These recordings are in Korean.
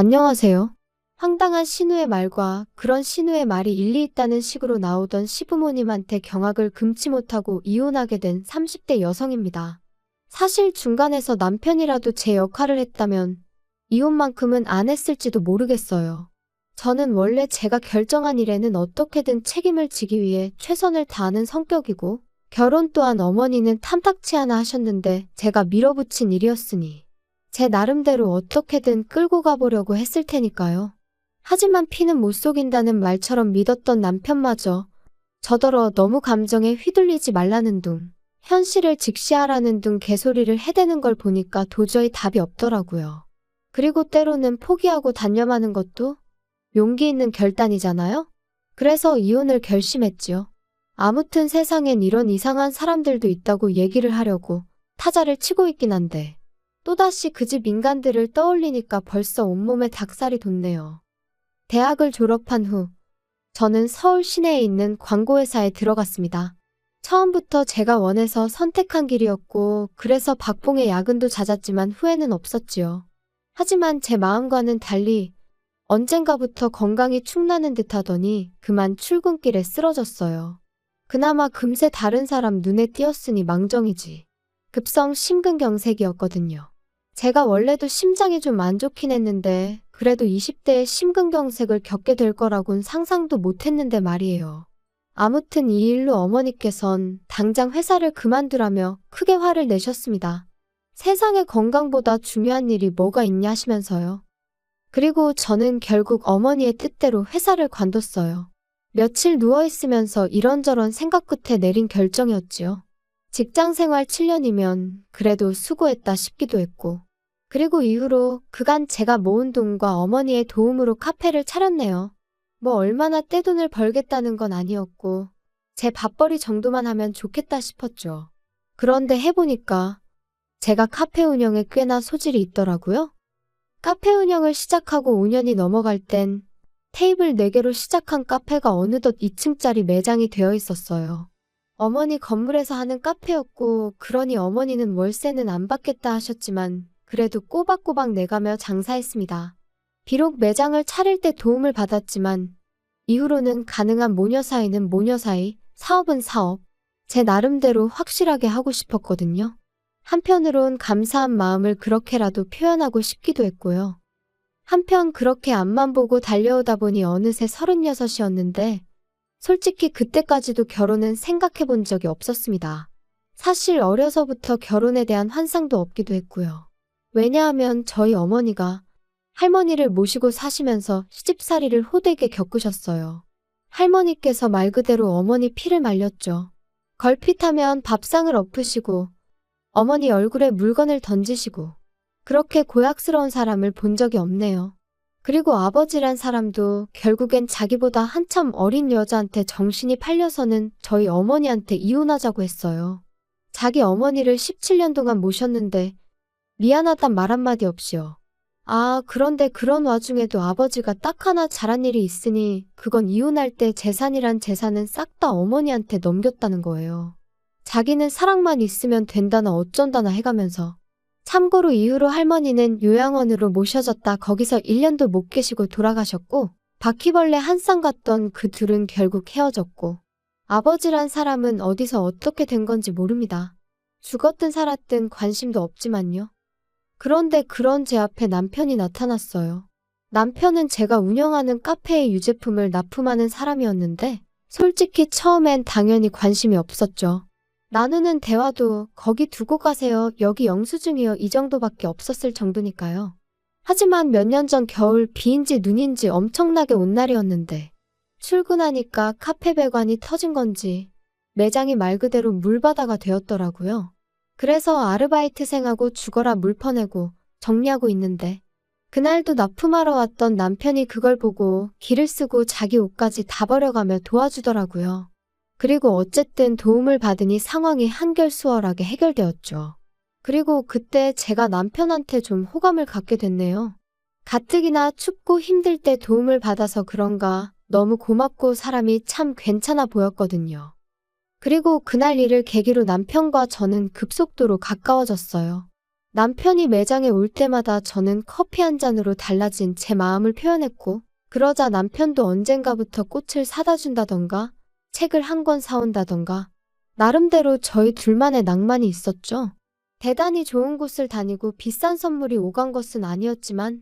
안녕하세요. 황당한 신우의 말과 그런 신우의 말이 일리 있다는 식으로 나오던 시부모님한테 경악을 금치 못하고 이혼하게 된 30대 여성입니다. 사실 중간에서 남편이라도 제 역할을 했다면 이혼만큼은 안 했을지도 모르겠어요. 저는 원래 제가 결정한 일에는 어떻게든 책임을 지기 위해 최선을 다하는 성격이고 결혼 또한 어머니는 탐탁치 않아 하셨는데 제가 밀어붙인 일이었으니 제 나름대로 어떻게든 끌고 가보려고 했을 테니까요. 하지만 피는 못 속인다는 말처럼 믿었던 남편마저 저더러 너무 감정에 휘둘리지 말라는 둥, 현실을 직시하라는 둥 개소리를 해대는 걸 보니까 도저히 답이 없더라고요. 그리고 때로는 포기하고 단념하는 것도 용기 있는 결단이잖아요? 그래서 이혼을 결심했지요. 아무튼 세상엔 이런 이상한 사람들도 있다고 얘기를 하려고 타자를 치고 있긴 한데 또다시 그 집 인간들을 떠올리니까 벌써 온몸에 닭살이 돋네요. 대학을 졸업한 후 저는 서울 시내에 있는 광고회사에 들어갔습니다. 처음부터 제가 원해서 선택한 길이었고 그래서 박봉의 야근도 잦았지만 후회는 없었지요. 하지만 제 마음과는 달리 언젠가부터 건강이 축나는 듯하더니 그만 출근길에 쓰러졌어요. 그나마 금세 다른 사람 눈에 띄었으니 망정이지. 급성 심근경색이었거든요. 제가 원래도 심장이 좀 안 좋긴 했는데 그래도 20대에 심근경색을 겪게 될 거라곤 상상도 못했는데 말이에요. 아무튼 이 일로 어머니께선 당장 회사를 그만두라며 크게 화를 내셨습니다. 세상에 건강보다 중요한 일이 뭐가 있냐 하시면서요. 그리고 저는 결국 어머니의 뜻대로 회사를 관뒀어요. 며칠 누워있으면서 이런저런 생각 끝에 내린 결정이었지요. 직장생활 7년이면 그래도 수고했다 싶기도 했고 그리고 이후로 그간 제가 모은 돈과 어머니의 도움으로 카페를 차렸네요. 뭐 얼마나 떼돈을 벌겠다는 건 아니었고 제 밥벌이 정도만 하면 좋겠다 싶었죠. 그런데 해보니까 제가 카페 운영에 꽤나 소질이 있더라고요. 카페 운영을 시작하고 5년이 넘어갈 땐 테이블 4개로 시작한 카페가 어느덧 2층짜리 매장이 되어 있었어요. 어머니 건물에서 하는 카페였고 그러니 어머니는 월세는 안 받겠다 하셨지만 그래도 꼬박꼬박 내가며 장사했습니다. 비록 매장을 차릴 때 도움을 받았지만 이후로는 가능한 모녀 사이는 모녀 사이, 사업은 사업, 제 나름대로 확실하게 하고 싶었거든요. 한편으론 감사한 마음을 그렇게라도 표현하고 싶기도 했고요. 한편 그렇게 앞만 보고 달려오다 보니 어느새 36이었는데 솔직히 그때까지도 결혼은 생각해 본 적이 없었습니다. 사실 어려서부터 결혼에 대한 환상도 없기도 했고요. 왜냐하면 저희 어머니가 할머니를 모시고 사시면서 시집살이를 호되게 겪으셨어요. 할머니께서 말 그대로 어머니 피를 말렸죠. 걸핏하면 밥상을 엎으시고 어머니 얼굴에 물건을 던지시고 그렇게 고약스러운 사람을 본 적이 없네요. 그리고 아버지란 사람도 결국엔 자기보다 한참 어린 여자한테 정신이 팔려서는 저희 어머니한테 이혼하자고 했어요. 자기 어머니를 17년 동안 모셨는데 미안하단 말 한마디 없이요. 아, 그런데 그런 와중에도 아버지가 딱 하나 잘한 일이 있으니 그건 이혼할 때 재산이란 재산은 싹 다 어머니한테 넘겼다는 거예요. 자기는 사랑만 있으면 된다나 어쩐다나 해가면서. 참고로 이후로 할머니는 요양원으로 모셔졌다 거기서 1년도 못 계시고 돌아가셨고 바퀴벌레 한 쌍 같던 그 둘은 결국 헤어졌고 아버지란 사람은 어디서 어떻게 된 건지 모릅니다. 죽었든 살았든 관심도 없지만요. 그런데 그런 제 앞에 남편이 나타났어요. 남편은 제가 운영하는 카페의 유제품을 납품하는 사람이었는데 솔직히 처음엔 당연히 관심이 없었죠. 나누는 대화도 거기 두고 가세요. 여기 영수증이요. 이 정도밖에 없었을 정도니까요. 하지만 몇 년 전 겨울 비인지 눈인지 엄청나게 온 날이었는데 출근하니까 카페 배관이 터진 건지 매장이 말 그대로 물바다가 되었더라고요. 그래서 아르바이트생하고 죽어라 물 퍼내고 정리하고 있는데 그날도 납품하러 왔던 남편이 그걸 보고 기를 쓰고 자기 옷까지 다 버려가며 도와주더라고요. 그리고 어쨌든 도움을 받으니 상황이 한결 수월하게 해결되었죠. 그리고 그때 제가 남편한테 좀 호감을 갖게 됐네요. 가뜩이나 춥고 힘들 때 도움을 받아서 그런가 너무 고맙고 사람이 참 괜찮아 보였거든요. 그리고 그날 일을 계기로 남편과 저는 급속도로 가까워졌어요. 남편이 매장에 올 때마다 저는 커피 한 잔으로 달라진 제 마음을 표현했고, 그러자 남편도 언젠가부터 꽃을 사다 준다던가, 책을 한 권 사온다던가, 나름대로 저희 둘만의 낭만이 있었죠. 대단히 좋은 곳을 다니고 비싼 선물이 오간 것은 아니었지만,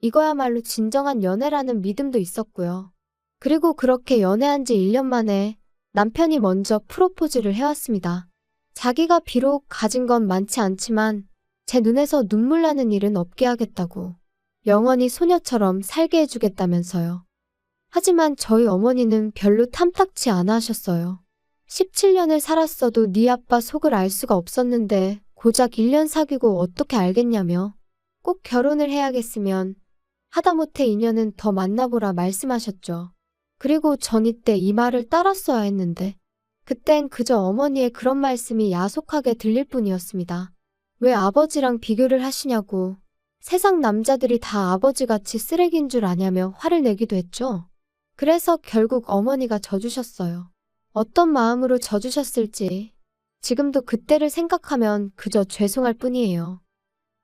이거야말로 진정한 연애라는 믿음도 있었고요. 그리고 그렇게 연애한 지 1년 만에 남편이 먼저 프로포즈를 해왔습니다. 자기가 비록 가진 건 많지 않지만 제 눈에서 눈물 나는 일은 없게 하겠다고, 영원히 소녀처럼 살게 해주겠다면서요. 하지만 저희 어머니는 별로 탐탁치 않아 하셨어요. 17년을 살았어도 네 아빠 속을 알 수가 없었는데 고작 1년 사귀고 어떻게 알겠냐며, 꼭 결혼을 해야겠으면 하다못해 2년은 더 만나보라 말씀하셨죠. 그리고 전 이때 이 말을 따랐어야 했는데, 그땐 그저 어머니의 그런 말씀이 야속하게 들릴 뿐이었습니다. 왜 아버지랑 비교를 하시냐고, 세상 남자들이 다 아버지같이 쓰레기인 줄 아냐며 화를 내기도 했죠. 그래서 결국 어머니가 져주셨어요. 어떤 마음으로 져주셨을지 지금도 그때를 생각하면 그저 죄송할 뿐이에요.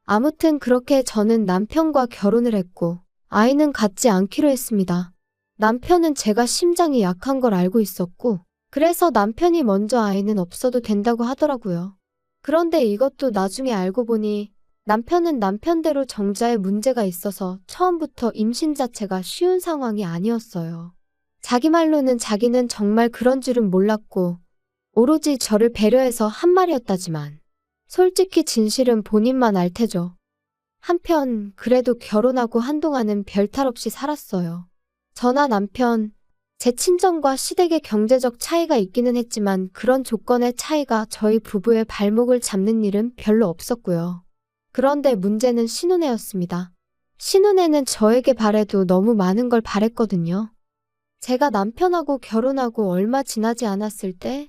아무튼 그렇게 저는 남편과 결혼을 했고 아이는 갖지 않기로 했습니다. 남편은 제가 심장이 약한 걸 알고 있었고, 그래서 남편이 먼저 아이는 없어도 된다고 하더라고요. 그런데 이것도 나중에 알고 보니 남편은 남편대로 정자에 문제가 있어서 처음부터 임신 자체가 쉬운 상황이 아니었어요. 자기 말로는 자기는 정말 그런 줄은 몰랐고 오로지 저를 배려해서 한 말이었다지만 솔직히 진실은 본인만 알 테죠. 한편 그래도 결혼하고 한동안은 별탈 없이 살았어요. 저나 남편, 제 친정과 시댁의 경제적 차이가 있기는 했지만 그런 조건의 차이가 저희 부부의 발목을 잡는 일은 별로 없었고요. 그런데 문제는 신혼애였습니다. 신혼애는 저에게 바래도 너무 많은 걸 바랬거든요. 제가 남편하고 결혼하고 얼마 지나지 않았을 때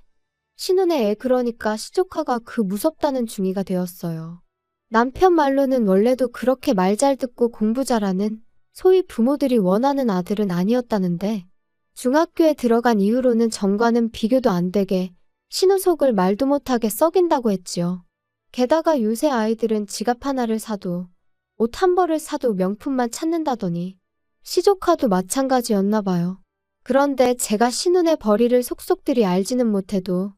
신혼애 애, 그러니까 시조카가 그 무섭다는 중이가 되었어요. 남편 말로는 원래도 그렇게 말 잘 듣고 공부 잘하는 소위 부모들이 원하는 아들은 아니었다는데, 중학교에 들어간 이후로는 전과는 비교도 안 되게 신우속을 말도 못하게 썩인다고 했지요. 게다가 요새 아이들은 지갑 하나를 사도 옷 한 벌을 사도 명품만 찾는다더니 시조카도 마찬가지였나 봐요. 그런데 제가 신혼의 벌이를 속속들이 알지는 못해도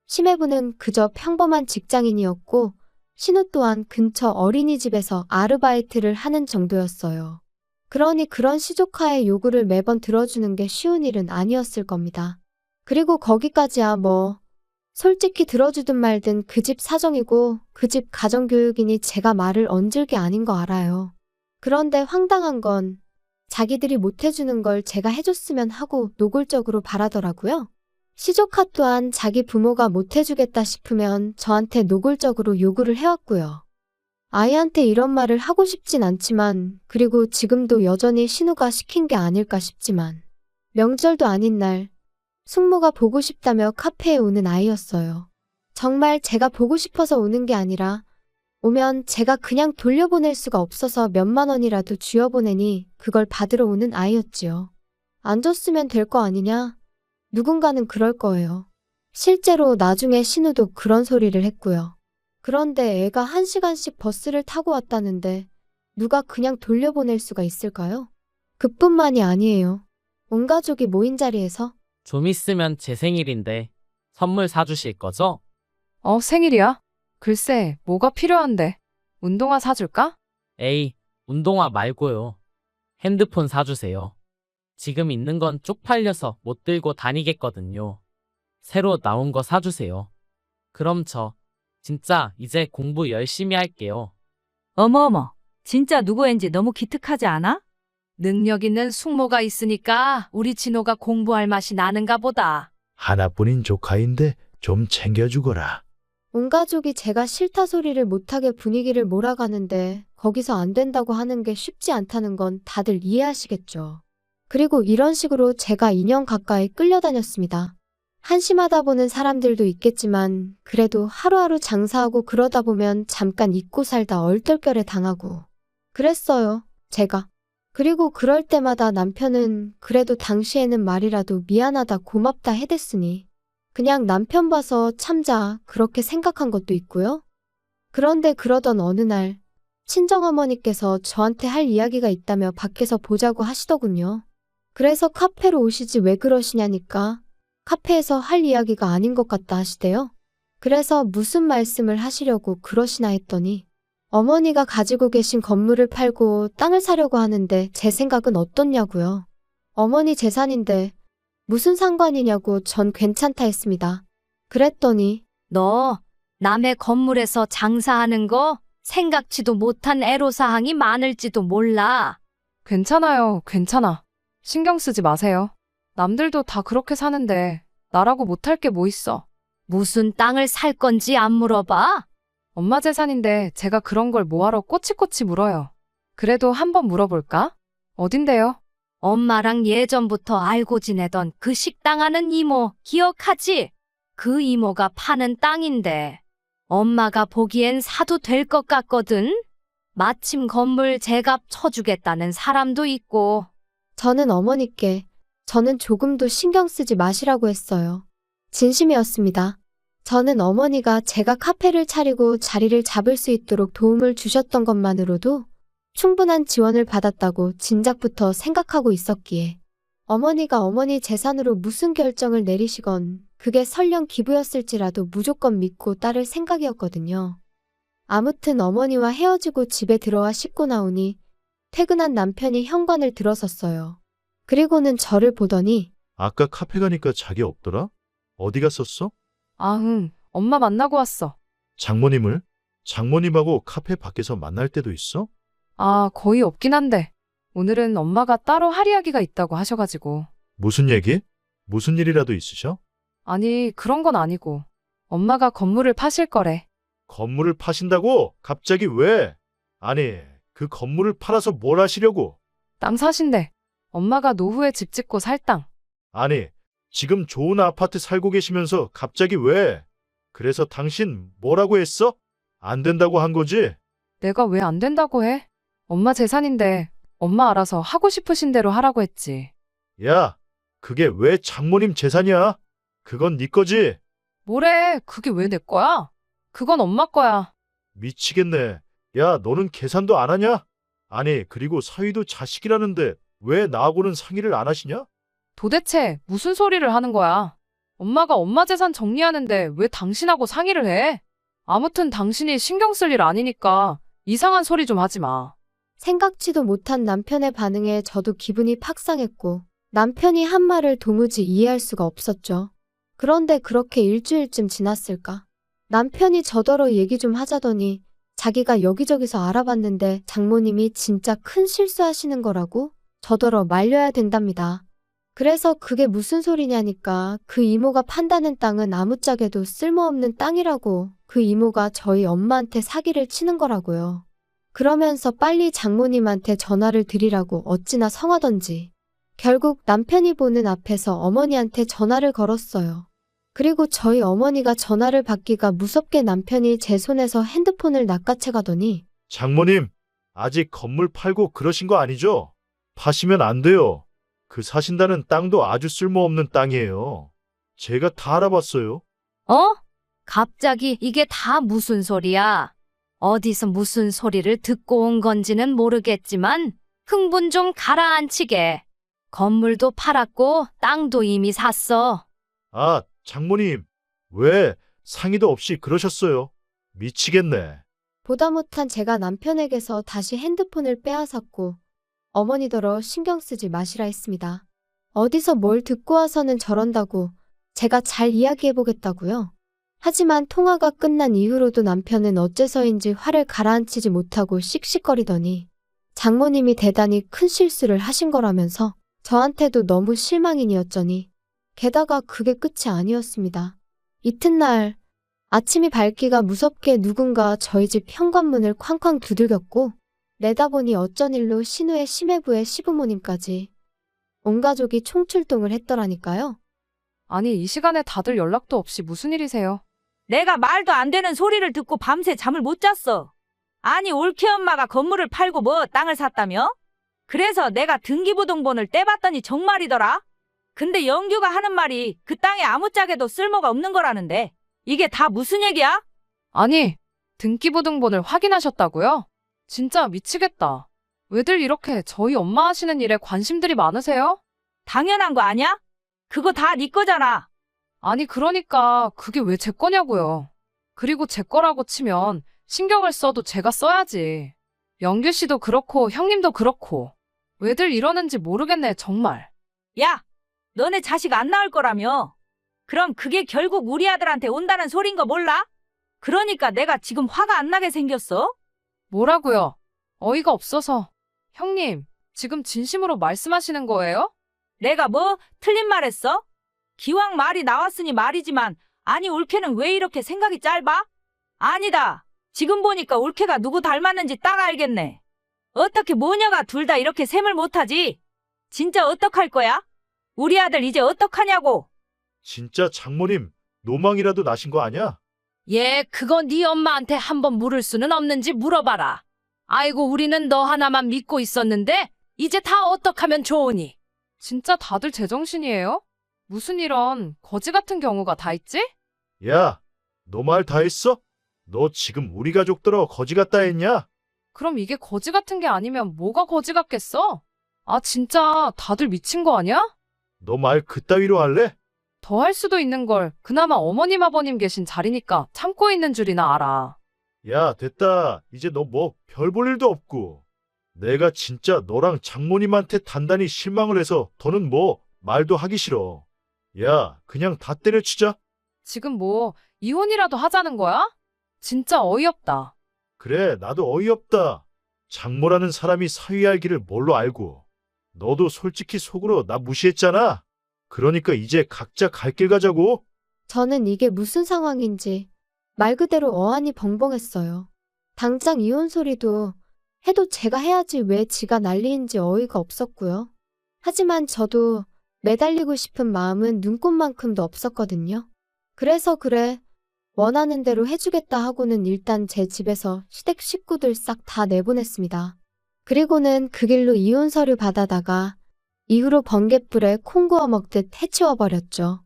심해부는 그저 평범한 직장인이었고 신우 또한 근처 어린이집에서 아르바이트를 하는 정도였어요. 그러니 그런 시조카의 요구를 매번 들어주는 게 쉬운 일은 아니었을 겁니다. 그리고 거기까지야 뭐 솔직히 들어주든 말든 그 집 사정이고 그 집 가정교육이니 제가 말을 얹을 게 아닌 거 알아요. 그런데 황당한 건 자기들이 못해주는 걸 제가 해줬으면 하고 노골적으로 바라더라고요. 시조카 또한 자기 부모가 못해주겠다 싶으면 저한테 노골적으로 요구를 해왔고요. 아이한테 이런 말을 하고 싶진 않지만, 그리고 지금도 여전히 신우가 시킨 게 아닐까 싶지만, 명절도 아닌 날 숙모가 보고 싶다며 카페에 오는 아이였어요. 정말 제가 보고 싶어서 오는 게 아니라 오면 제가 그냥 돌려보낼 수가 없어서 몇만 원이라도 쥐어보내니 그걸 받으러 오는 아이였지요. 안 줬으면 될 거 아니냐? 누군가는 그럴 거예요. 실제로 나중에 신우도 그런 소리를 했고요. 그런데 애가 1시간씩 버스를 타고 왔다는데 누가 그냥 돌려보낼 수가 있을까요? 그뿐만이 아니에요. 온 가족이 모인 자리에서 좀 있으면 제 생일인데 선물 사주실 거죠? 생일이야? 글쎄, 뭐가 필요한데? 운동화 사줄까? 에이, 운동화 말고요. 핸드폰 사주세요. 지금 있는 건 쪽팔려서 못 들고 다니겠거든요. 새로 나온 거 사주세요. 그럼 저 진짜 이제 공부 열심히 할게요. 어머어머, 진짜 누구인지 너무 기특하지 않아? 능력 있는 숙모가 있으니까 우리 진호가 공부할 맛이 나는가 보다. 하나뿐인 조카인데 좀 챙겨주거라. 온 가족이 제가 싫다 소리를 못하게 분위기를 몰아가는데 거기서 안 된다고 하는 게 쉽지 않다는 건 다들 이해하시겠죠. 그리고 이런 식으로 제가 2년 가까이 끌려다녔습니다. 한심하다 보는 사람들도 있겠지만 그래도 하루하루 장사하고 그러다 보면 잠깐 잊고 살다 얼떨결에 당하고 그랬어요, 제가. 그리고 그럴 때마다 남편은 그래도 당시에는 말이라도 미안하다 고맙다 해댔으니 그냥 남편 봐서 참자 그렇게 생각한 것도 있고요. 그런데 그러던 어느 날 친정어머니께서 저한테 할 이야기가 있다며 밖에서 보자고 하시더군요. 그래서 카페로 오시지 왜 그러시냐니까 카페에서 할 이야기가 아닌 것 같다 하시대요. 그래서 무슨 말씀을 하시려고 그러시나 했더니 어머니가 가지고 계신 건물을 팔고 땅을 사려고 하는데 제 생각은 어떻냐고요. 어머니 재산인데 무슨 상관이냐고 전 괜찮다 했습니다. 그랬더니 너 남의 건물에서 장사하는 거 생각지도 못한 애로사항이 많을지도 몰라. 괜찮아요, 괜찮아. 신경 쓰지 마세요. 남들도 다 그렇게 사는데 나라고 못할 게 뭐 있어. 무슨 땅을 살 건지 안 물어봐? 엄마 재산인데 제가 그런 걸 뭐하러 꼬치꼬치 물어요. 그래도 한번 물어볼까? 어딘데요? 엄마랑 예전부터 알고 지내던 그 식당 하는 이모 기억하지? 그 이모가 파는 땅인데 엄마가 보기엔 사도 될 것 같거든? 마침 건물 제값 쳐주겠다는 사람도 있고. 저는 어머니께 저는 조금도 신경 쓰지 마시라고 했어요. 진심이었습니다. 저는 어머니가 제가 카페를 차리고 자리를 잡을 수 있도록 도움을 주셨던 것만으로도 충분한 지원을 받았다고 진작부터 생각하고 있었기에 어머니가 어머니 재산으로 무슨 결정을 내리시건 그게 설령 기부였을지라도 무조건 믿고 따를 생각이었거든요. 아무튼 어머니와 헤어지고 집에 들어와 씻고 나오니 퇴근한 남편이 현관을 들어섰어요. 그리고는 저를 보더니 아까 카페 가니까 자기 없더라? 어디 갔었어? 엄마 만나고 왔어. 장모님을? 장모님하고 카페 밖에서 만날 때도 있어? 거의 없긴 한데. 오늘은 엄마가 따로 할 이야기가 있다고 하셔가지고. 무슨 얘기? 무슨 일이라도 있으셔? 아니, 그런 건 아니고. 엄마가 건물을 파실 거래. 건물을 파신다고? 갑자기 왜? 아니, 그 건물을 팔아서 뭘 하시려고? 땅 사신대. 엄마가 노후에 집 짓고 살 땅. 아니, 지금 좋은 아파트 살고 계시면서 갑자기 왜? 그래서 당신 뭐라고 했어? 안 된다고 한 거지? 내가 왜 안 된다고 해? 엄마 재산인데 엄마 알아서 하고 싶으신 대로 하라고 했지. 야, 그게 왜 장모님 재산이야? 그건 네 거지? 뭐래, 그게 왜 내 거야? 그건 엄마 거야. 미치겠네. 야, 너는 계산도 안 하냐? 아니, 그리고 사위도 자식이라는데 왜 나하고는 상의를 안 하시냐? 도대체 무슨 소리를 하는 거야? 엄마가 엄마 재산 정리하는데 왜 당신하고 상의를 해? 아무튼 당신이 신경 쓸 일 아니니까 이상한 소리 좀 하지 마. 생각지도 못한 남편의 반응에 저도 기분이 팍 상했고 남편이 한 말을 도무지 이해할 수가 없었죠. 그런데 그렇게 일주일쯤 지났을까? 남편이 저더러 얘기 좀 하자더니 자기가 여기저기서 알아봤는데 장모님이 진짜 큰 실수하시는 거라고 저더러 말려야 된답니다. 그래서 그게 무슨 소리냐니까 그 이모가 판다는 땅은 아무짝에도 쓸모없는 땅이라고 그 이모가 저희 엄마한테 사기를 치는 거라고요. 그러면서 빨리 장모님한테 전화를 드리라고 어찌나 성하던지. 결국 남편이 보는 앞에서 어머니한테 전화를 걸었어요. 그리고 저희 어머니가 전화를 받기가 무섭게 남편이 제 손에서 핸드폰을 낚아채 가더니 장모님, 아직 건물 팔고 그러신 거 아니죠? 파시면 안 돼요. 그 사신다는 땅도 아주 쓸모없는 땅이에요. 제가 다 알아봤어요. 어? 갑자기 이게 다 무슨 소리야? 어디서 무슨 소리를 듣고 온 건지는 모르겠지만 흥분 좀 가라앉히게. 건물도 팔았고 땅도 이미 샀어. 아, 장모님, 왜 상의도 없이 그러셨어요? 미치겠네. 보다 못한 제가 남편에게서 다시 핸드폰을 빼앗았고 어머니더러 신경 쓰지 마시라 했습니다. 어디서 뭘 듣고 와서는 저런다고 제가 잘 이야기해보겠다고요. 하지만 통화가 끝난 이후로도 남편은 어째서인지 화를 가라앉히지 못하고 씩씩거리더니 장모님이 대단히 큰 실수를 하신 거라면서 저한테도 너무 실망인이었더니 게다가 그게 끝이 아니었습니다. 이튿날 아침이 밝기가 무섭게 누군가 저희 집 현관문을 쾅쾅 두들겼고 내다보니 어쩐 일로 신우의 심해부의 시부모님까지 온 가족이 총출동을 했더라니까요. 아니, 이 시간에 다들 연락도 없이 무슨 일이세요? 내가 말도 안 되는 소리를 듣고 밤새 잠을 못 잤어. 아니, 올케 엄마가 건물을 팔고 뭐 땅을 샀다며? 그래서 내가 등기부등본을 떼봤더니 정말이더라. 근데 영규가 하는 말이 그 땅에 아무짝에도 쓸모가 없는 거라는데 이게 다 무슨 얘기야? 아니, 등기부등본을 확인하셨다고요? 진짜 미치겠다. 왜들 이렇게 저희 엄마 하시는 일에 관심들이 많으세요? 당연한 거 아니야? 그거 다 네 거잖아. 아니, 그러니까 그게 왜 제 거냐고요. 그리고 제 거라고 치면 신경을 써도 제가 써야지. 영규 씨도 그렇고 형님도 그렇고. 왜들 이러는지 모르겠네, 정말. 야, 너네 자식 안 낳을 거라며. 그럼 그게 결국 우리 아들한테 온다는 소린 거 몰라? 그러니까 내가 지금 화가 안 나게 생겼어? 뭐라고요? 어이가 없어서. 형님, 지금 진심으로 말씀하시는 거예요? 내가 뭐 틀린 말 했어? 기왕 말이 나왔으니 말이지만, 아니 올케는 왜 이렇게 생각이 짧아? 아니다. 지금 보니까 올케가 누구 닮았는지 딱 알겠네. 어떻게 모녀가 둘 다 이렇게 셈을 못하지? 진짜 어떡할 거야? 우리 아들 이제 어떡하냐고. 진짜 장모님, 노망이라도 나신 거 아니야? 얘 그거 네 엄마한테 한번 물을 수는 없는지 물어봐라. 아이고 우리는 너 하나만 믿고 있었는데 이제 다 어떡하면 좋으니? 진짜 다들 제정신이에요? 무슨 이런 거지 같은 경우가 다 있지? 야, 너 말 다 했어? 너 지금 우리 가족들어 거지 같다 했냐? 그럼 이게 거지 같은 게 아니면 뭐가 거지 같겠어? 아, 진짜 다들 미친 거 아니야? 너 말 그따위로 할래? 더 할 수도 있는 걸 그나마 어머님 아버님 계신 자리니까 참고 있는 줄이나 알아. 야, 됐다. 이제 너 뭐 별 볼 일도 없고. 내가 진짜 너랑 장모님한테 단단히 실망을 해서 더는 뭐 말도 하기 싫어. 야, 그냥 다 때려치자. 지금 뭐 이혼이라도 하자는 거야? 진짜 어이없다. 그래, 나도 어이없다. 장모라는 사람이 사위할 길을 뭘로 알고. 너도 솔직히 속으로 나 무시했잖아. 그러니까 이제 각자 갈 길 가자고. 저는 이게 무슨 상황인지 말 그대로 어안이 벙벙했어요. 당장 이혼 소리도 해도 제가 해야지 왜 지가 난리인지 어이가 없었고요. 하지만 저도 매달리고 싶은 마음은 눈꽃만큼도 없었거든요. 그래서 그래, 원하는 대로 해주겠다 하고는 일단 제 집에서 시댁 식구들 싹 다 내보냈습니다. 그리고는 그 길로 이혼 서류 받아다가 이후로 번갯불에 콩 구워 먹듯 해치워버렸죠.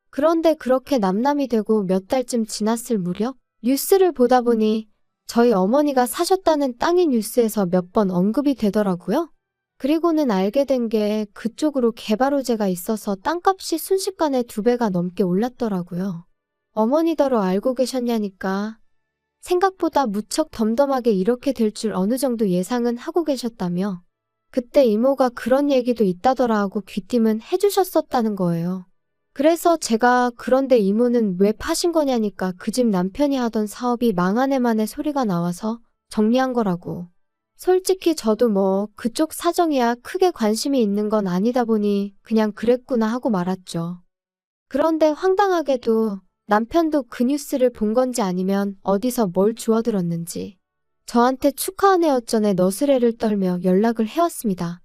그런데 그렇게 남남이 되고 몇 달쯤 지났을 무렵 뉴스를 보다 보니 저희 어머니가 사셨다는 땅이 뉴스에서 몇 번 언급이 되더라고요. 그리고는 알게 된 게 그쪽으로 개발 호재가 있어서 땅값이 순식간에 2배가 넘게 올랐더라고요. 어머니더러 알고 계셨냐니까 생각보다 무척 덤덤하게 이렇게 될 줄 어느 정도 예상은 하고 계셨다며 그때 이모가 그런 얘기도 있다더라 하고 귀띔은 해주셨었다는 거예요. 그래서 제가 그런데 이모는 왜 파신 거냐니까 그 집 남편이 하던 사업이 망하네 마네 소리가 나와서 정리한 거라고. 솔직히 저도 뭐 그쪽 사정이야 크게 관심이 있는 건 아니다 보니 그냥 그랬구나 하고 말았죠. 그런데 황당하게도 남편도 그 뉴스를 본 건지 아니면 어디서 뭘 주워들었는지 저한테 축하하네 어쩌네 너스레를 떨며 연락을 해왔습니다.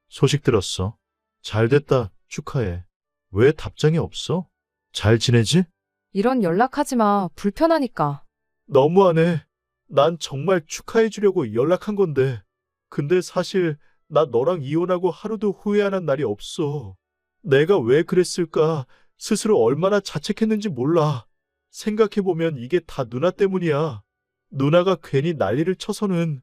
소식 들었어. 잘 됐다. 축하해. 왜 답장이 없어? 잘 지내지? 이런 연락하지 마. 불편하니까. 너무하네. 난 정말 축하해 주려고 연락한 건데. 근데 사실 나 너랑 이혼하고 하루도 후회 안 한 날이 없어. 내가 왜 그랬을까? 스스로 얼마나 자책했는지 몰라. 생각해보면 이게 다 누나 때문이야. 누나가 괜히 난리를 쳐서는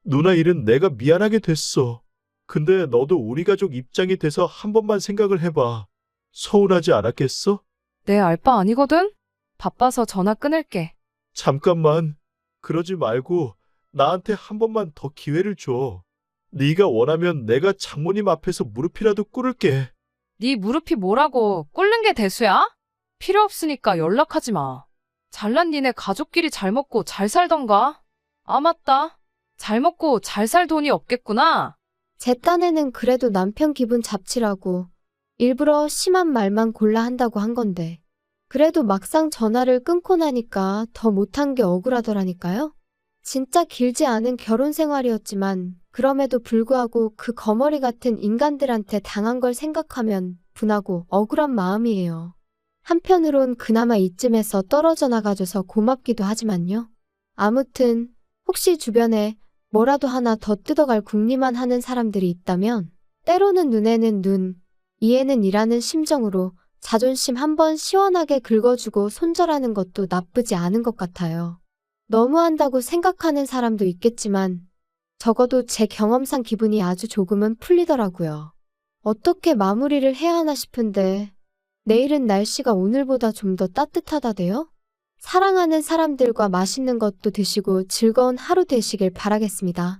누나 일은 내가 미안하게 됐어. 근데 너도 우리 가족 입장이 돼서 한 번만 생각을 해봐. 서운하지 않았겠어? 내 알바 아니거든? 바빠서 전화 끊을게. 잠깐만. 그러지 말고 나한테 한 번만 더 기회를 줘. 네가 원하면 내가 장모님 앞에서 무릎이라도 꿇을게. 네 무릎이 뭐라고 꿇는 게 대수야? 필요 없으니까 연락하지 마. 잘난 니네 가족끼리 잘 먹고 잘 살던가? 아, 맞다. 잘 먹고 잘 살 돈이 없겠구나. 제 딴에는 그래도 남편 기분 잡치라고 일부러 심한 말만 골라 한다고 한 건데 그래도 막상 전화를 끊고 나니까 더 못한 게 억울하더라니까요. 진짜 길지 않은 결혼 생활이었지만 그럼에도 불구하고 그 거머리 같은 인간들한테 당한 걸 생각하면 분하고 억울한 마음이에요. 한편으론 그나마 이쯤에서 떨어져 나가줘서 고맙기도 하지만요. 아무튼 혹시 주변에 뭐라도 하나 더 뜯어갈 궁리만 하는 사람들이 있다면 때로는 눈에는 눈, 이에는 이라는 심정으로 자존심 한번 시원하게 긁어주고 손절하는 것도 나쁘지 않은 것 같아요. 너무한다고 생각하는 사람도 있겠지만 적어도 제 경험상 기분이 아주 조금은 풀리더라고요. 어떻게 마무리를 해야 하나 싶은데 내일은 날씨가 오늘보다 좀 더 따뜻하다대요? 사랑하는 사람들과 맛있는 것도 드시고 즐거운 하루 되시길 바라겠습니다.